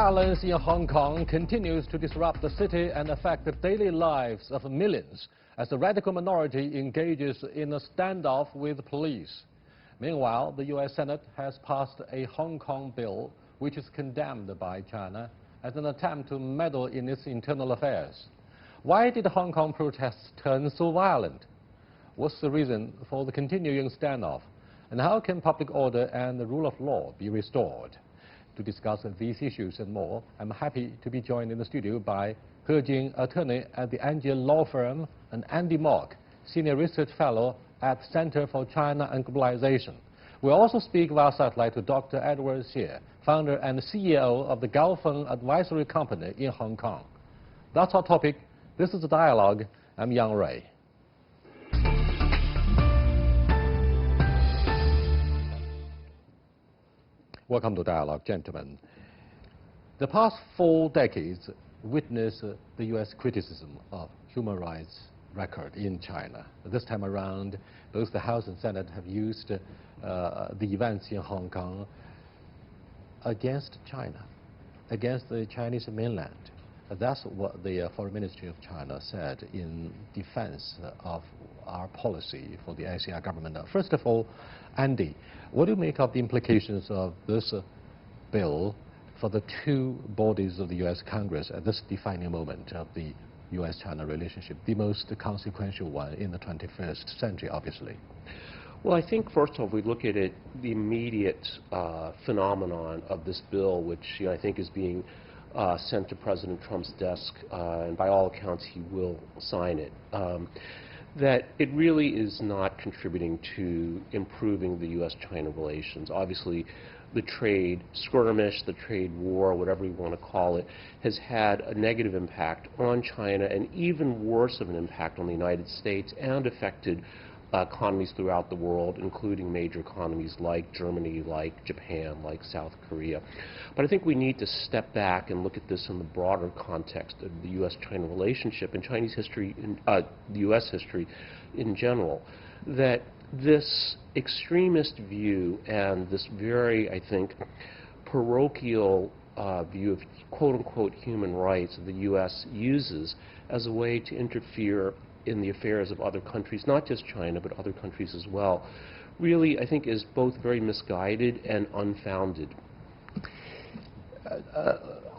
violence in Hong Kong continues to disrupt the city and affect the daily lives of millions as the radical minority engages in a standoff with police. Meanwhile, the U.S. Senate has passed a Hong Kong bill which is condemned by China as an attempt to meddle in its internal affairs. Why did Hong Kong protests turn so violent? What's the reason for the continuing standoff? And how can public order and the rule of law be restored? To discuss these issues and more, I'm happy to be joined in the studio by He Jing, attorney at the Angel Law Firm, and Andy Mock, Senior Research Fellow at Center for China and Globalization. We'll also speak via satellite to Dr. Edward Xie, founder and CEO of the Gaofeng Advisory Company in Hong Kong. That's our topic. This is the Dialogue. I'm Yang Ray. Welcome to Dialogue, gentlemen. The past 4 decades witnessed the U.S. criticism of human rights record in China. This time around, both the House and Senate have used the events in Hong Kong against China, against the Chinese mainland. That's what the Foreign Ministry of China said in defense of our policy for the SCR government. First of all, Andy, what do you make of the implications of this bill for the two bodies of the U.S. Congress at this defining moment of the U.S.-China relationship, the most consequential one in the 21st century, obviously? Well, I think, first of all, if we look at it, the immediate phenomenon of this bill, which I think is being sent to President Trump's desk, and by all accounts he will sign it, that it really is not contributing to improving the U.S.-China relations. Obviously, the trade skirmish, the trade war, whatever you want to call it, has had a negative impact on China and even worse of an impact on the United States and affected economies throughout the world, including major economies like Germany, like Japan, like South Korea. But I think we need to step back and look at this in the broader context of the U.S.-China relationship and Chinese history, the U.S. history in general, that this extremist view and this very, I think, parochial view of quote-unquote human rights that the U.S. uses as a way to interfere in the affairs of other countries, not just China, but other countries as well, really, I think, is both very misguided and unfounded.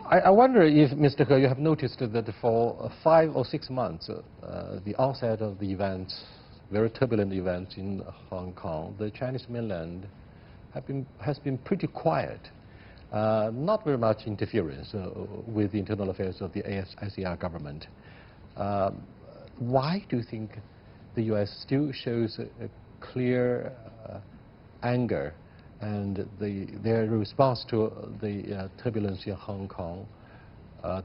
I wonder if, Mr. He, you have noticed that for 5 or 6 months, the onset of the events, very turbulent events in Hong Kong, the Chinese mainland has been pretty quiet. Not very much interference with the internal affairs of the SCR government. Why do you think the U.S. still shows a clear anger and their response to the turbulence in Hong Kong?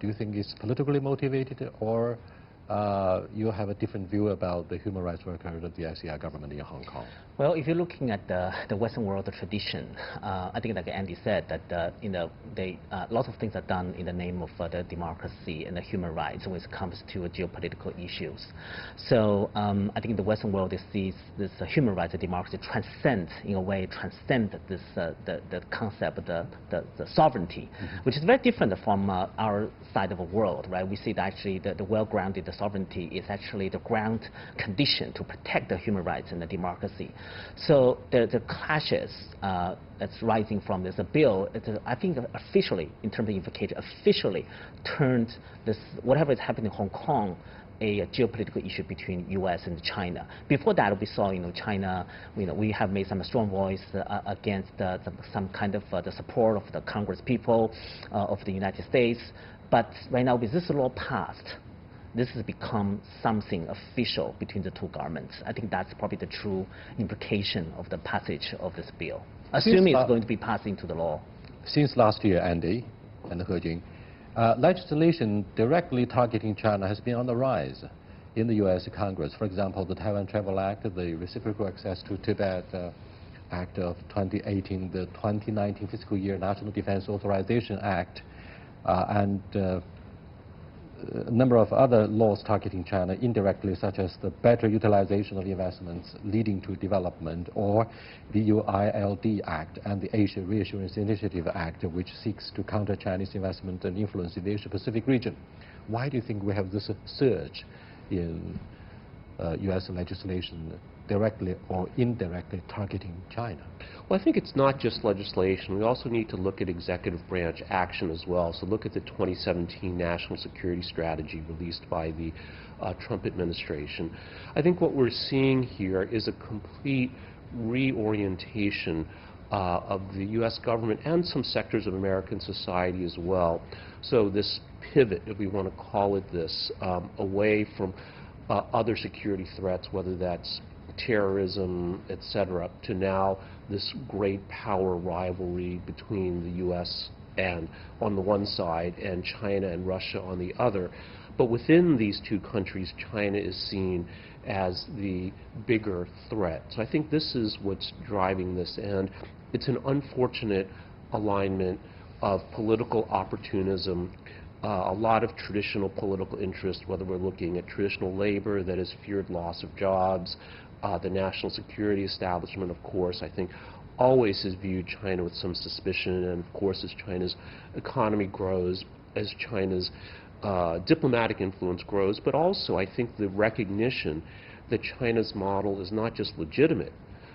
Do you think it's politically motivated, or you have a different view about the human rights record of the SCR government in Hong Kong? Well, if you're looking at the Western world tradition, I think like Andy said, that lots of things are done in the name of the democracy and the human rights when it comes to geopolitical issues. So I think the Western world sees this human rights and democracy transcend this the concept of the sovereignty, which is very different from our side of the world, right? We see that actually the well-grounded sovereignty is actually the ground condition to protect the human rights and the democracy. So the clashes that's rising from this bill, I think officially, in terms of implication, officially turned this, whatever is happening in Hong Kong, a geopolitical issue between U.S. and China. Before that, we saw, China, we have made some strong voice against some kind of the support of the Congress people of the United States. But right now, with this law passed, this has become something official between the two governments. I think that's probably the true implication of the passage of this bill, assuming it's going to be passed into the law. Since last year, Andy and He Jing, legislation directly targeting China has been on the rise in the U.S. Congress. For example, the Taiwan Travel Act, the Reciprocal Access to Tibet Act of 2018, the 2019 fiscal year National Defense Authorization Act, and a number of other laws targeting China indirectly, such as the better utilization of investments leading to development, or the UILD Act and the Asia Reassurance Initiative Act, which seeks to counter Chinese investment and influence in the Asia-Pacific region. Why do you think we have this surge in U.S. legislation directly or indirectly targeting China? Well, I think it's not just legislation. We also need to look at executive branch action as well. So look at the 2017 National Security Strategy released by the Trump administration. I think what we're seeing here is a complete reorientation of the U.S. government and some sectors of American society as well. So this pivot, if we want to call it this, away from other security threats, whether that's terrorism, etc., to now this great power rivalry between the U.S. and on the one side and China and Russia on the other. But within these two countries, China is seen as the bigger threat. So I think this is what's driving this, and it's an unfortunate alignment of political opportunism, a lot of traditional political interest, whether we're looking at traditional labor that has feared loss of jobs, the national security establishment, of course, I think always has viewed China with some suspicion, and of course as China's economy grows, as China's diplomatic influence grows, but also I think the recognition that China's model is not just legitimate,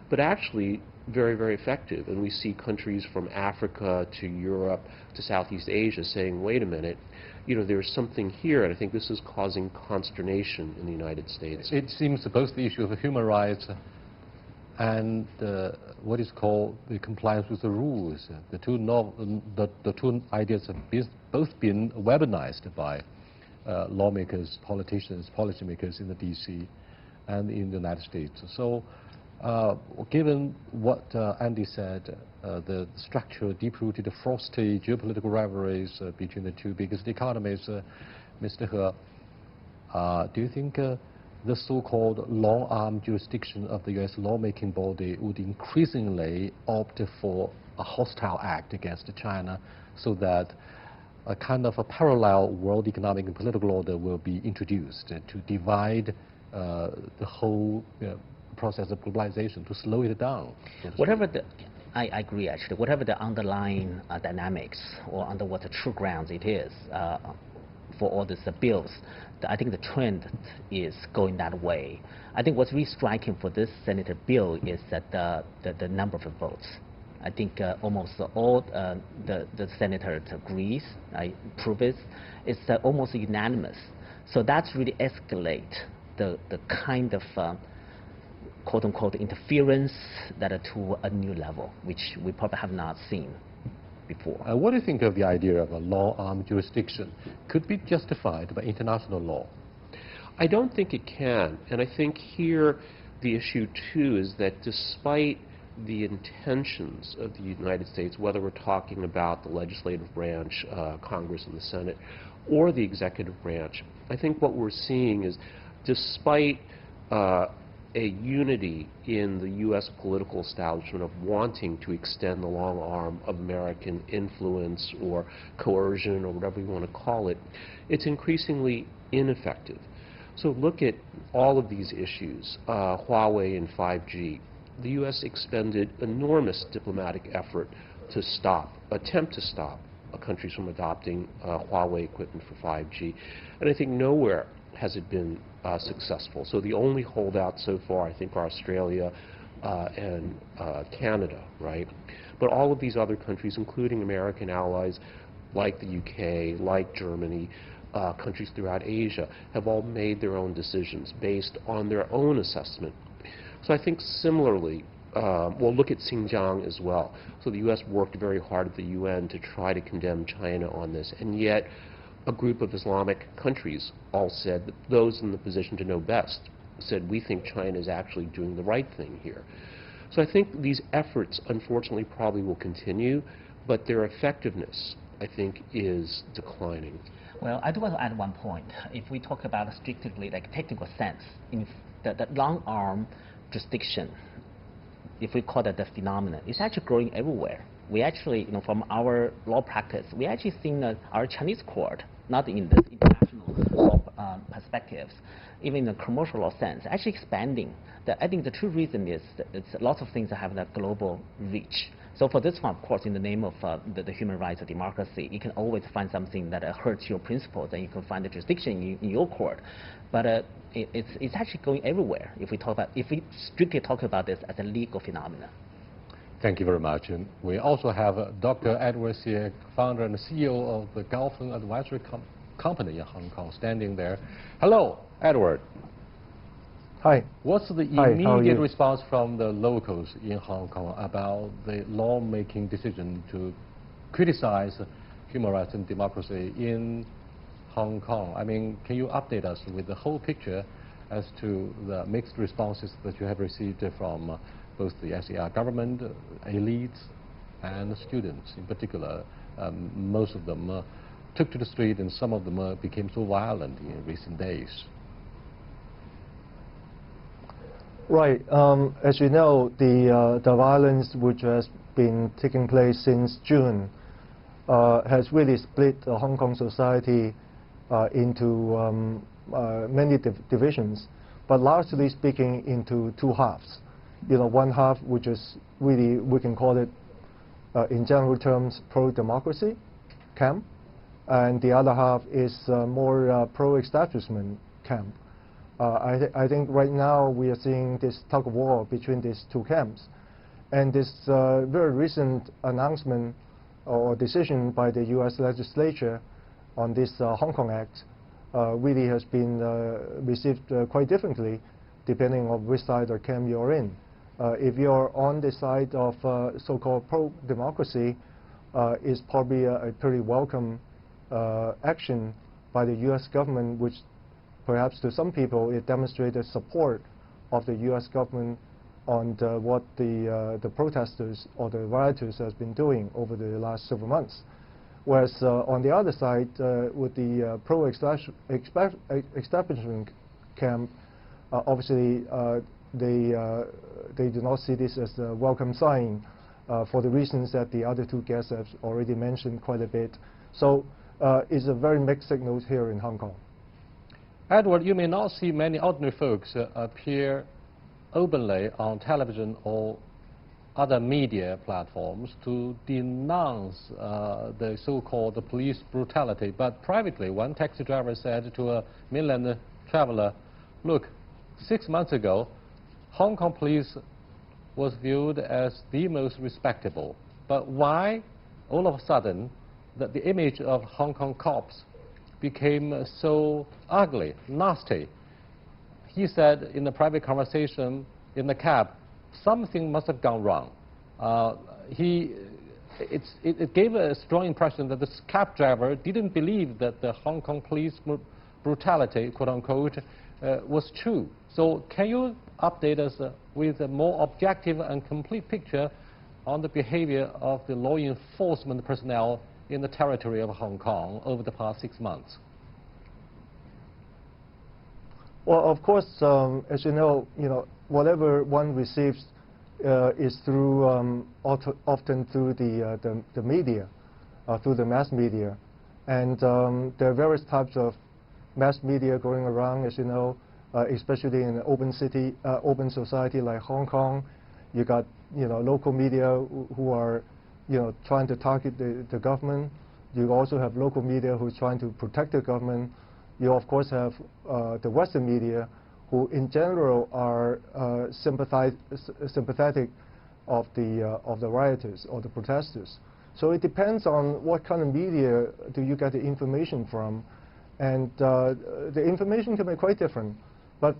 but actually very, very effective. And we see countries from Africa to Europe to Southeast Asia saying, wait a minute, you know, there's something here, and I think this is causing consternation in the United States. It seems both the issue of human rights and what is called the compliance with the rules, the two ideas have both been weaponized by lawmakers, politicians, policymakers in the D.C. and in the United States. So given what Andy said, the structural, deep-rooted, frosty geopolitical rivalries between the two biggest economies, Mr. He, do you think the so-called long-arm jurisdiction of the U.S. lawmaking body would increasingly opt for a hostile act against China so that a kind of a parallel world economic and political order will be introduced to divide the whole process of globalization, to slow it down? Whatever the, I agree actually, whatever the underlying dynamics or under what the true grounds it is for all these bills, I think the trend is going that way. I think what's really striking for this Senator bill is that the number of votes. I think almost all the senators agrees, prove it. It's almost unanimous. So that's really escalate the kind of quote-unquote interference that are to a new level, which we probably have not seen before. What do you think of the idea of a long-arm jurisdiction? Could be justified by international law? I don't think it can, and I think here the issue too is that despite the intentions of the United States, whether we're talking about the legislative branch, Congress and the Senate, or the executive branch, I think what we're seeing is despite a unity in the U.S. political establishment of wanting to extend the long arm of American influence or coercion or whatever you want to call it, it's increasingly ineffective. So look at all of these issues, Huawei and 5G. The U.S. expended enormous diplomatic effort to attempt to stop countries from adopting Huawei equipment for 5G. And I think nowhere has it been successful. So the only holdouts so far, I think, are Australia and Canada, right? But all of these other countries, including American allies like the UK, like Germany, countries throughout Asia, have all made their own decisions based on their own assessment. So I think similarly, we'll look at Xinjiang as well. So the U.S. worked very hard at the UN to try to condemn China on this, and yet a group of Islamic countries all said, that those in the position to know best, said, we think China is actually doing the right thing here. So I think these efforts, unfortunately, probably will continue, but their effectiveness, I think, is declining. Well, I do want to add one point. If we talk about strictly like technical sense, in the long arm jurisdiction, if we call that the phenomenon, it's actually growing everywhere. We actually, from our law practice, we actually seen our Chinese court, not in this international international perspectives, even in the commercial law sense, actually expanding. I think the true reason is that it's lots of things that have that global reach. So for this one, of course, in the name of the human rights or democracy, you can always find something that hurts your principles, and you can find a jurisdiction in your court. But it's actually going everywhere if we strictly talk about this as a legal phenomenon. Thank you very much. And we also have Dr. Edward Xie, founder and CEO of the Golfing Advisory Company in Hong Kong, standing there. Hello, Edward. Hi. What's the immediate response from the locals in Hong Kong about the lawmaking decision to criticize human rights and democracy in Hong Kong? I mean, can you update us with the whole picture as to the mixed responses that you have received from both the SAR government, elites, and students in particular? Most of them took to the street, and some of them became so violent in recent days. Right. As you know, the violence which has been taking place since June has really split the Hong Kong society into many divisions, but largely speaking into two halves. You know, one half which is really, we can call it in general terms, pro-democracy camp, and the other half is more pro-establishment camp. I think right now we are seeing this tug of war between these two camps, and this very recent announcement or decision by the U.S. legislature on this Hong Kong Act really has been received quite differently depending on which side or camp you're in. If you're on the side of so-called pro-democracy, it's probably a pretty welcome action by the U.S. government, which perhaps to some people it demonstrated support of the U.S. government on what the protesters or the rioters has been doing over the last several months. Whereas on the other side, with the pro-establishment camp, obviously they do not see this as a welcome sign for the reasons that the other two guests have already mentioned quite a bit. So it's a very mixed signal here in Hong Kong. Edward, you may not see many ordinary folks appear openly on television or other media platforms to denounce the so-called police brutality. But privately, one taxi driver said to a mainland traveler, look, 6 months ago, Hong Kong police was viewed as the most respectable. But why, all of a sudden, that the image of Hong Kong cops became so ugly, nasty? He said in a private conversation in the cab, something must have gone wrong. It gave a strong impression that this cab driver didn't believe that the Hong Kong police brutality, quote unquote, was true. So can you update us with a more objective and complete picture on the behavior of the law enforcement personnel in the territory of Hong Kong over the past 6 months? Well, of course, as you know, whatever one receives is through often through the media, through the mass media, and there are various types of mass media going around, as you know, especially in an open society like Hong Kong. You got local media who are trying to target the government. You also have local media who's trying to protect the government. You of course have the Western media, who in general are sympathetic of the rioters or the protesters. So it depends on what kind of media do you get the information from, and the information can be quite different. But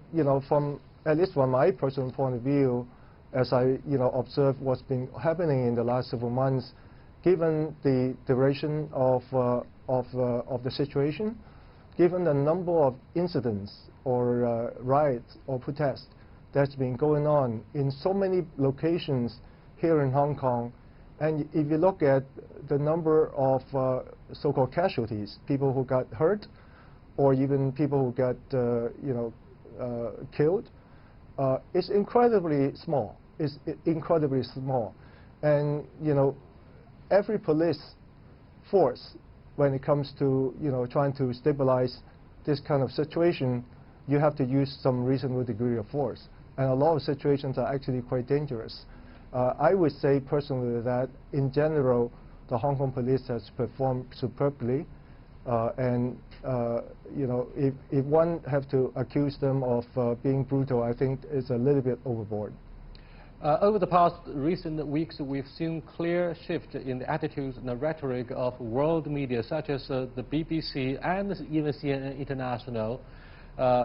from at least from my personal point of view, as I observe what's been happening in the last several months, given the duration of the situation, given the number of incidents or riots or protests that's been going on in so many locations here in Hong Kong, and if you look at the number of so-called casualties, people who got hurt, or even people who got killed, it's incredibly small. It's incredibly small, and every police force, when it comes to trying to stabilize this kind of situation, you have to use some reasonable degree of force. And a lot of situations are actually quite dangerous. I would say personally that in general, the Hong Kong police has performed superbly. And you know, if one have to accuse them of being brutal, I think it's a little bit overboard. Over the past recent weeks, we've seen clear shift in the attitudes and the rhetoric of world media, such as the BBC and even CNN International,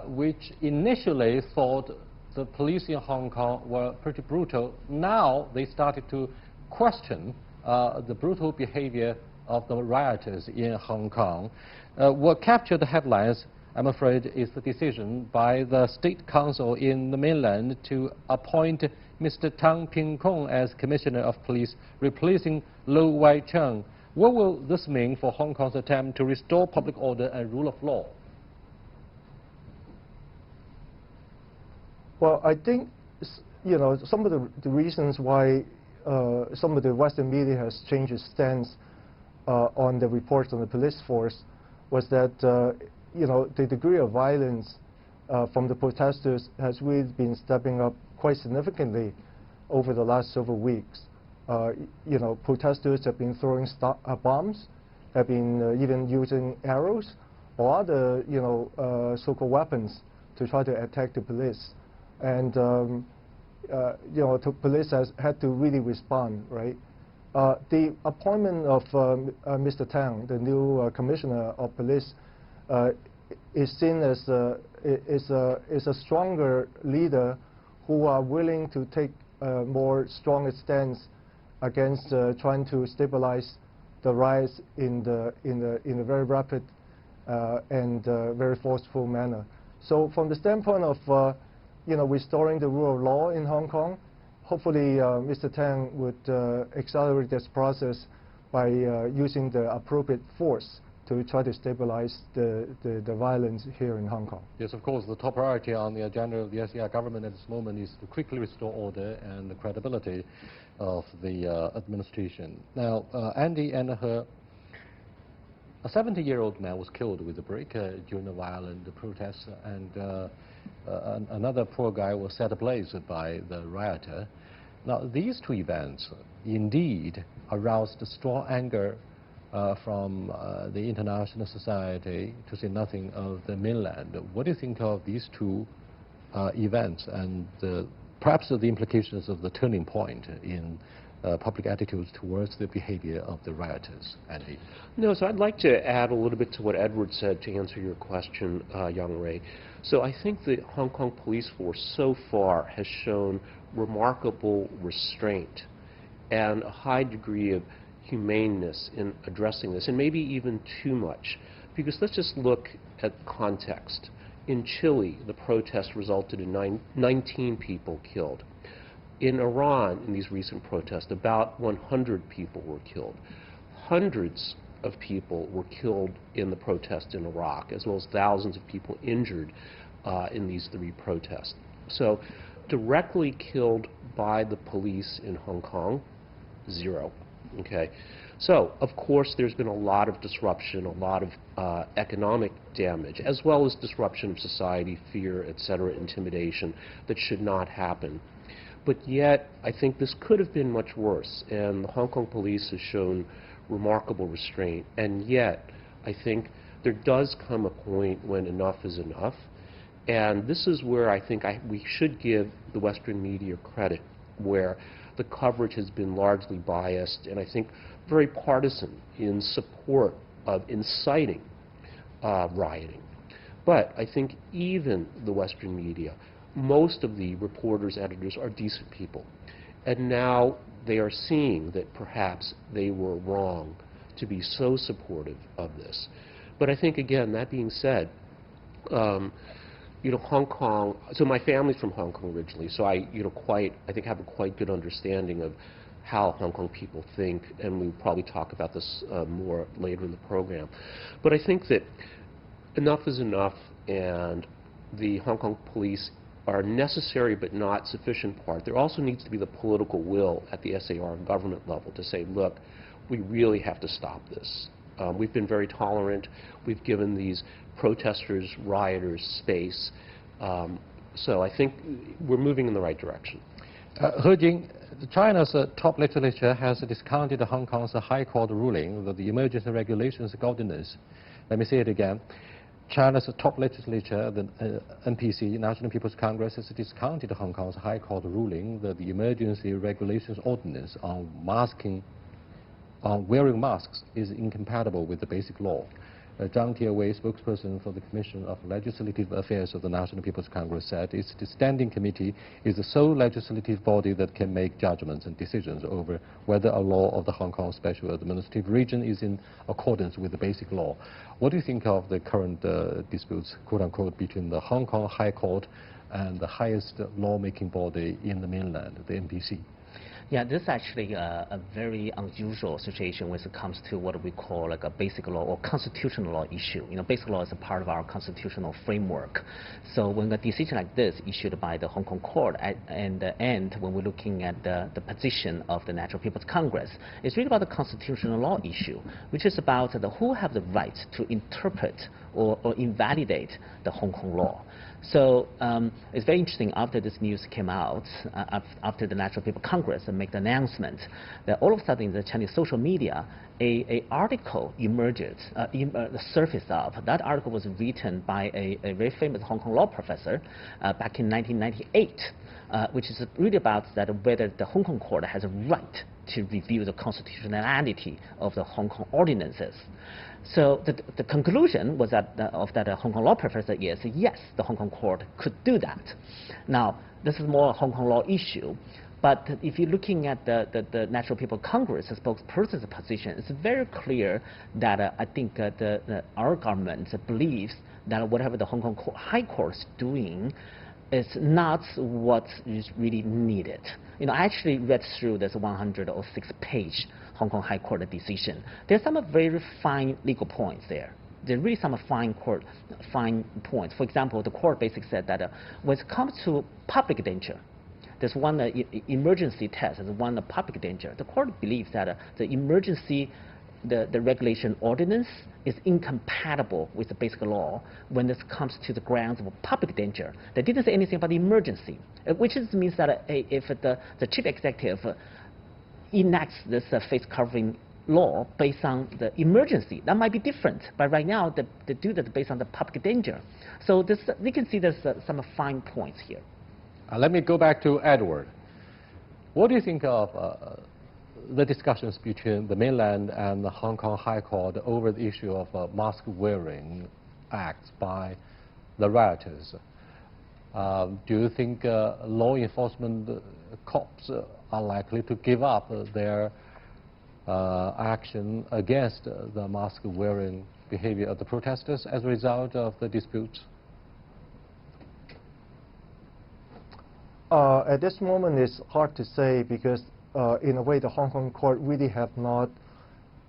which initially thought the police in Hong Kong were pretty brutal. Now they started to question the brutal behavior of the rioters in Hong Kong. What captured the headlines, I'm afraid, is the decision by the State Council in the mainland to appoint Mr. Tang Ping-kung as Commissioner of Police, replacing Lo Wai-chung. What will this mean for Hong Kong's attempt to restore public order and rule of law? Well, I think, you know, some of the reasons why some of the Western media has changed its stance on the reports on the police force was that, you know, the degree of violence from the protesters has really been stepping up quite significantly over the last several weeks. You know, protesters have been throwing bombs, have been even using arrows or other, you know, so-called weapons to try to attack the police. And, you know, the police has had to really respond, right? The appointment of Mr. Tang, the new Commissioner of Police, is seen as a stronger leader who are willing to take a more stronger stance against trying to stabilize the riots in a very rapid and very forceful manner. So from the standpoint of you know, restoring the rule of law in Hong Kong, hopefully Mr. Tang would accelerate this process by using the appropriate force to try to stabilize the violence here in Hong Kong. Yes, of course, the top priority on the agenda of the SAR government at this moment is to quickly restore order and the credibility of the administration. Now, Andy and her, a 70-year-old man was killed with a brick during the violent protests, and another poor guy was set ablaze by the rioter. Now, these two events indeed aroused strong anger from the international society, to say nothing of the mainland. What do you think of these two events and perhaps the implications of the turning point in public attitudes towards the behavior of the rioters, Andy? No, so I'd like to add a little bit to what Edward said to answer your question, Young Ray. So I think the Hong Kong police force so far has shown remarkable restraint and a high degree of humaneness in addressing this, and maybe even too much. Because let's just look at context. In Chile, the protest resulted in 19 people killed. In Iran, in these recent protests, about 100 people were killed. Hundreds of people were killed in the protest in Iraq, as well as thousands of people injured in these three protests. So directly killed by the police in Hong Kong, 0. Okay. So, of course, there's been a lot of disruption, a lot of economic damage, as well as disruption of society, fear, etc., intimidation that should not happen. But yet, I think this could have been much worse, and the Hong Kong police has shown remarkable restraint. And yet, I think there does come a point when enough is enough, and this is where I think we should give the Western media credit, where the coverage has been largely biased and I think very partisan in support of inciting rioting. But I think even the Western media, most of the reporters, editors are decent people. And now they are seeing that perhaps they were wrong to be so supportive of this. But I think, again, that being said, you know, Hong Kong, so my family's from Hong Kong originally, so I think have a quite good understanding of how Hong Kong people think, and we'll probably talk about this more later in the program. But I think that enough is enough, and the Hong Kong police are necessary but not sufficient part. There also needs to be the political will at the SAR government level to say, look, we really have to stop this. We've been very tolerant. We've given these protesters, rioters space. So I think we're moving in the right direction. He Jing, China's top legislature has discounted Hong Kong's High Court ruling that the emergency regulations ordinance. Let me say it again. China's top legislature, the NPC, National People's Congress, has discounted Hong Kong's High Court ruling that the emergency regulations ordinance on wearing masks is incompatible with the basic law. Zhang Tiewei, spokesperson for the Commission of Legislative Affairs of the National People's Congress, said its standing committee is the sole legislative body that can make judgments and decisions over whether a law of the Hong Kong Special Administrative Region is in accordance with the basic law. What do you think of the current disputes, quote-unquote, between the Hong Kong High Court and the highest lawmaking body in the mainland, the NPC? Yeah, this is actually a very unusual situation when it comes to what we call like a basic law or constitutional law issue. You know, basic law is a part of our constitutional framework. So when a decision like this issued by the Hong Kong court and the end, when we're looking at the position of the National People's Congress, it's really about the constitutional law issue, which is about who have the right to interpret or invalidate the Hong Kong law. So it's very interesting after this news came out, after the National People's Congress made the announcement, that all of a sudden in the Chinese social media, a article emerged, surfaced up. That article was written by a very famous Hong Kong law professor back in 1998, which is really about that whether the Hong Kong court has a right to review the constitutionality of the Hong Kong ordinances. So the conclusion was that of that Hong Kong law professor is yes, the Hong Kong court could do that. Now, this is more a Hong Kong law issue, but if you're looking at the National People's Congress spokesperson's position, it's very clear that I think our government believes that whatever the Hong Kong High Court is doing is not what is really needed. You know, I actually read through this 106-page Hong Kong High Court decision. There's some very fine legal points there. There are really some fine points. For example, the court basically said that when it comes to public danger, there's one emergency test, there's one public danger. The court believes that the emergency the regulation ordinance is incompatible with the basic law when this comes to the grounds of public danger. They didn't say anything about emergency, which means that if the chief executive enacts this face covering law based on the emergency, that might be different. But right now, they do that based on the public danger. So we can see there's some fine points here. Let me go back to Edward. What do you think of the discussions between the mainland and the Hong Kong High Court over the issue of mask wearing acts by the rioters? Do you think law enforcement cops are likely to give up their action against the mask wearing behavior of the protesters as a result of the disputes? At this moment, it's hard to say because in a way, the Hong Kong court really have not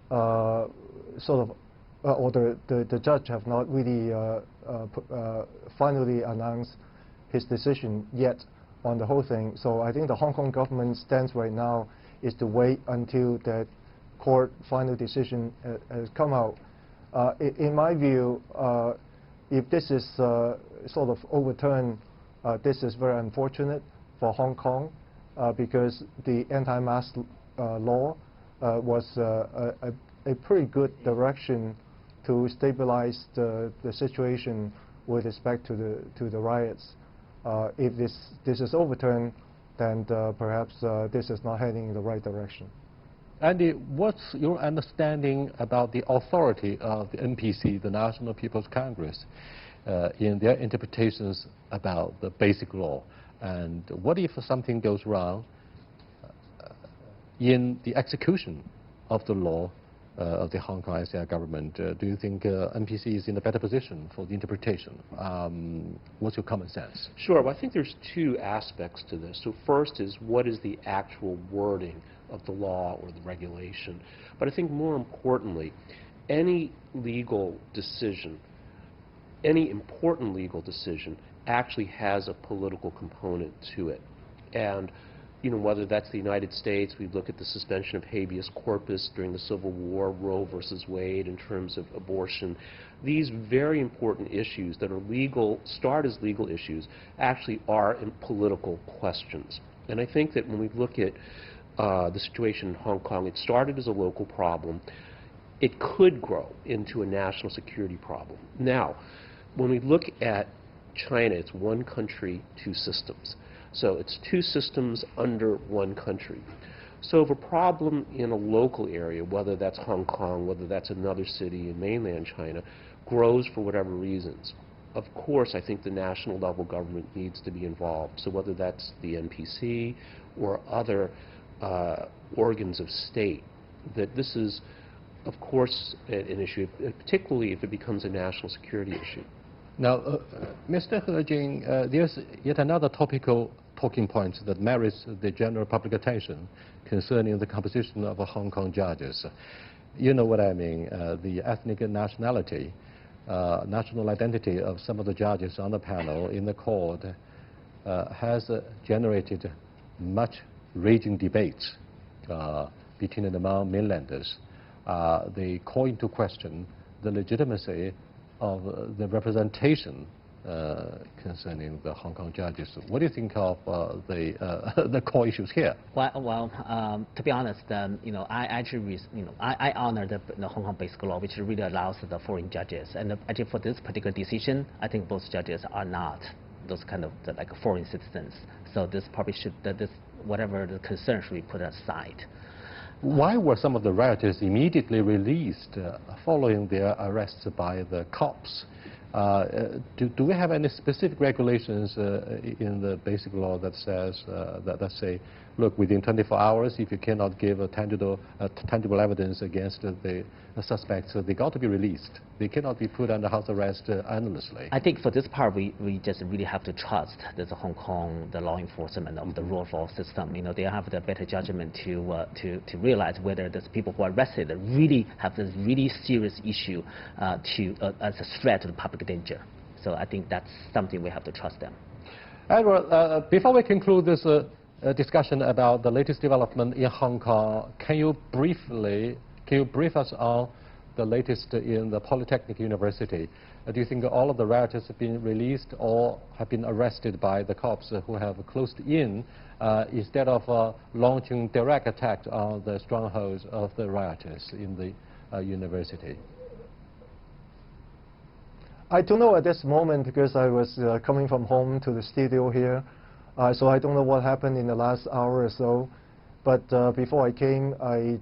or the judge have not really finally announced his decision yet on the whole thing. So I think the Hong Kong government stance right now is to wait until that court final decision has come out. In my view, if this is sort of overturned, this is very unfortunate for Hong Kong. Because the anti-mask law was a pretty good direction to stabilize the situation with respect to the riots. If this is overturned, then perhaps this is not heading in the right direction. Andy, what's your understanding about the authority of the NPC, the National People's Congress, in their interpretations about the basic law? And what if something goes wrong in the execution of the law of the Hong Kong SAR government? Do you think NPC is in a better position for the interpretation? What's your common sense? Sure. Well, I think there's two aspects to this. So first is what is the actual wording of the law or the regulation? But I think more importantly, any legal decision, any important legal decision actually has a political component to it. And whether that's the United States, we look at the suspension of habeas corpus during the Civil War, Roe versus Wade in terms of abortion. These very important issues that are legal, start as legal issues, actually are political questions. And I think that when we look at the situation in Hong Kong, it started as a local problem. It could grow into a national security problem. Now, when we look at China, it's one country, two systems. So it's two systems under one country. So if a problem in a local area, whether that's Hong Kong, whether that's another city in mainland China, grows for whatever reasons, of course I think the national level government needs to be involved. So whether that's the NPC or other organs of state, that this is, of course, an issue, particularly if it becomes a national security issue. Now, Mr. He Jing, there's yet another topical talking point that merits the general public attention concerning the composition of Hong Kong judges. You know what I mean, the ethnic nationality, national identity of some of the judges on the panel in the court has generated much raging debates between and among mainlanders. They call into question the legitimacy of the representation concerning the Hong Kong judges. What do you think of the core issues here? Well, to be honest, I actually, I honor the Hong Kong-based law, which really allows the foreign judges. And actually, for this particular decision, I think both judges are not those kind of like foreign citizens. So this probably should, whatever the concern should be put aside. Why were some of the rioters immediately released following their arrests by the cops? Do we have any specific regulations in the basic law that says, that say, look, within 24 hours, if you cannot give a tangible evidence against the suspects, they got to be released. They cannot be put under house arrest endlessly. I think for this part, we just really have to trust that the Hong Kong, the law enforcement of the rule of law system, they have the better judgment to realize whether these people who are arrested really have this really serious issue as a threat to the public danger. So I think that's something we have to trust them. Edward, before we conclude this discussion about the latest development in Hong Kong, can you brief us on the latest in the Polytechnic University? Do you think all of the rioters have been released or have been arrested by the cops who have closed in instead of launching direct attacks on the strongholds of the rioters in the university? I don't know at this moment because I was coming from home to the studio here, so I don't know what happened in the last hour or so. But before I came, I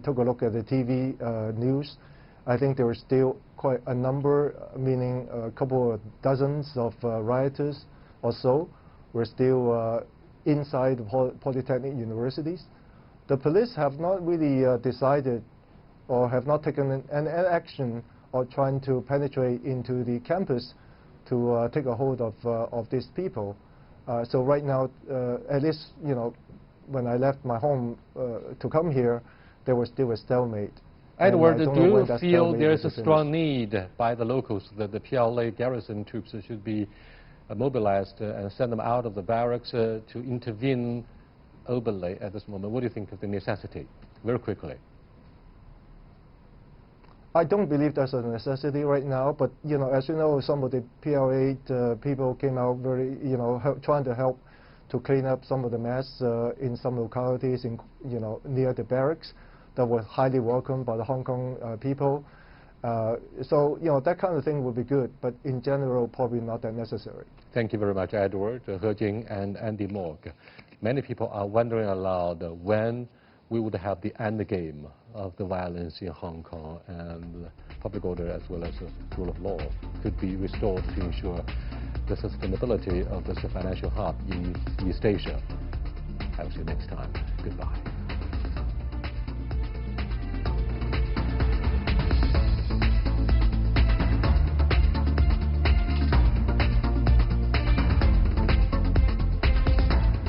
took a look at the TV news. I think there were still quite a number, meaning a couple of dozens of rioters or so, were still inside the Polytechnic universities. The police have not really decided or have not taken an action or trying to penetrate into the campus to take a hold of these people. So right now, at least, when I left my home to come here, there was still a stalemate. Edward, do you feel there is a strong need by the locals that the PLA garrison troops should be mobilized and send them out of the barracks to intervene openly at this moment? What do you think of the necessity? Very quickly. I don't believe there's a necessity right now, but as you know, some of the PLA people came out very, trying to help to clean up some of the mess in some localities, near the barracks, that was highly welcomed by the Hong Kong people. So that kind of thing would be good, but in general, probably not that necessary. Thank you very much, Edward, He Jing, and Andy Morg. Many people are wondering aloud when we would have the end game of the violence in Hong Kong and public order as well as the rule of law could be restored to ensure the sustainability of this financial hub in East Asia. I'll see you next time. Goodbye.